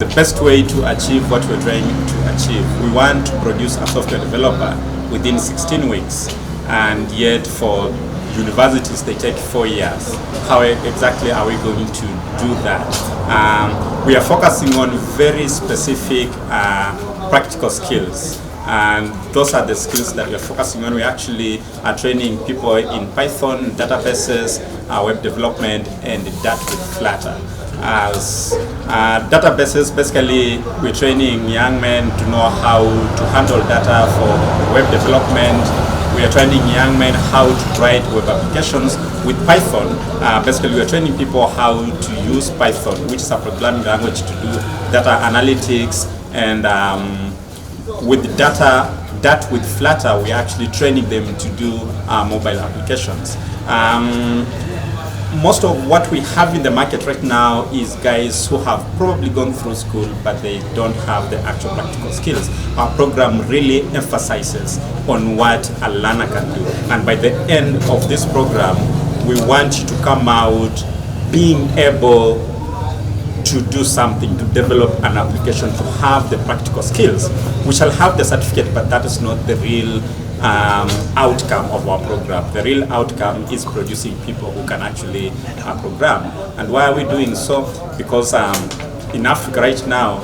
The best way to achieve what we're trying to achieve, we want to produce a software developer within 16 weeks, and yet for universities they take 4 years. How exactly are we going to do that? We are focusing on very specific practical skills, and those are the skills that we are focusing on. We actually are training people in Python, databases, web development, and that with Flutter. As databases, basically we're training young men to know how to handle data for web development. We are training young men how to write web applications with Python. Basically, we are training people how to use Python, which is a programming language to do data analytics. And with that with Flutter, we are actually training them to do mobile applications. Most of what we have in the market right now is guys who have probably gone through school, but they don't have the actual practical skills. Our program really emphasizes on what a learner can do. And by the end of this program, we want you to come out being able to do something, to develop an application, to have the practical skills. We shall have the certificate, but that is not the real outcome of our program. The real outcome is producing people who can actually program. And why are we doing so? Because in Africa right now,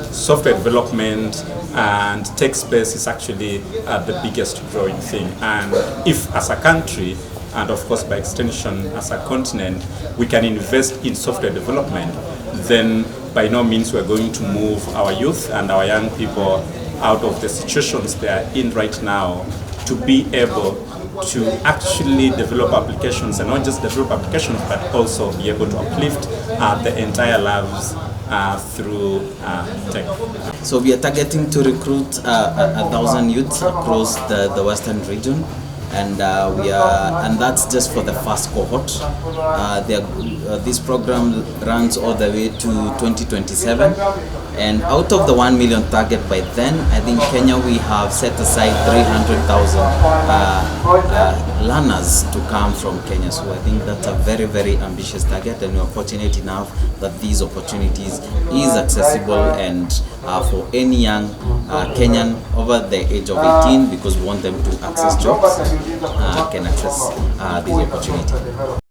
software development and tech space is actually the biggest growing thing. And if as a country, and of course by extension as a continent, we can invest in software development, then by no means we're going to move our youth and our young people out of the situations they are in right now to be able to actually develop applications, and not just develop applications but also be able to uplift the entire lives through tech. So we are targeting to recruit 1,000 youths across the western region, and that's just for the first cohort. This program runs all the way to 2027, and out of the 1 million target by then, I think Kenya, we have set aside 300,000 learners to come from Kenya. So I think that's a very, very ambitious target, and we are fortunate enough that these opportunities is accessible and for any young Kenyan over the age of 18, because we want them to access jobs, can access these opportunities.